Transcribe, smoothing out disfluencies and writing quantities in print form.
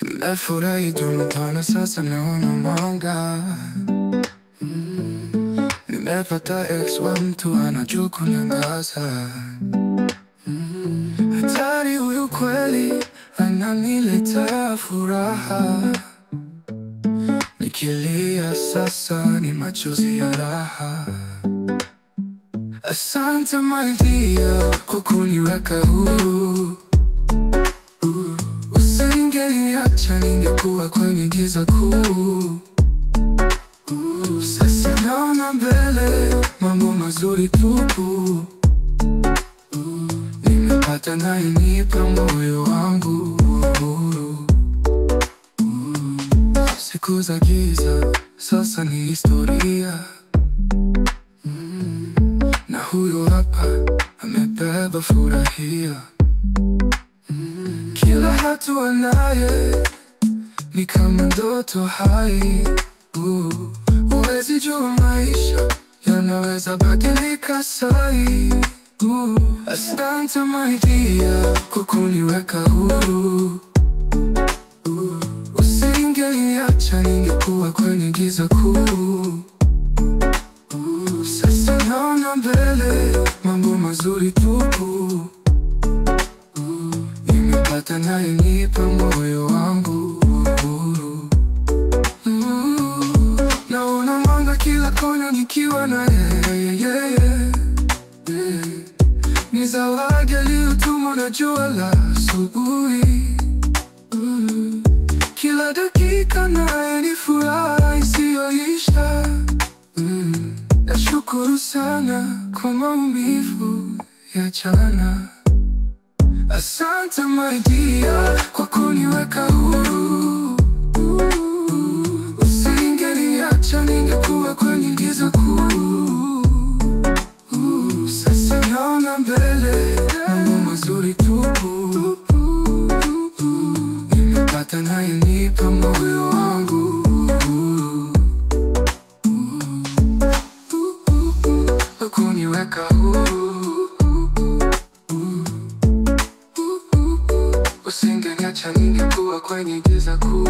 Nimefurahi Jumatano sasa naona mwanga. Nimepata ex wa mtu anajua kuniangaza. Hatari huyu kweli, ananiletea furaha. Nikilia sasa ni machozi ya raha. Asante my dear kwa kuniweka huru. Usingeniacha ningekuwa kwenye giza kuu. Sasa naona mbele, mambo mazuri tupu. Nimepata anayenipa moyo wangu huru. Siku za giza sasa ni historia. Na huyo hapa amebeba furahia. Kila hatua naye ni kama ndoto hai. Huwezi jua maisha yanaweza badilika sai. Asante my dear kwa kuniweka huru. Usingeniacha ningekuwa kwenye giza kuu. Sasa naona mbele, mambo mazuri tupu. Nimepata anayenipa moyo wangu huru. Naona mwanga kila kona nikiwa na yeye. Ni zawadi aliyotumwa na jua la asubuhi. Kila dakika naye ni furaha isiyoisha. Nashukuru sana kwa maumivu ya jana. Asante my dear kwa kuniweka huru. Usingeniacha ningekuwa kwenye giza kuu. Sasa naona mbele, mambo mazuri tupu. Nimepata anayenipa moyo wangu kwa kuniweka huru. Usingeniacha ningekuwa kwenye giza kuu.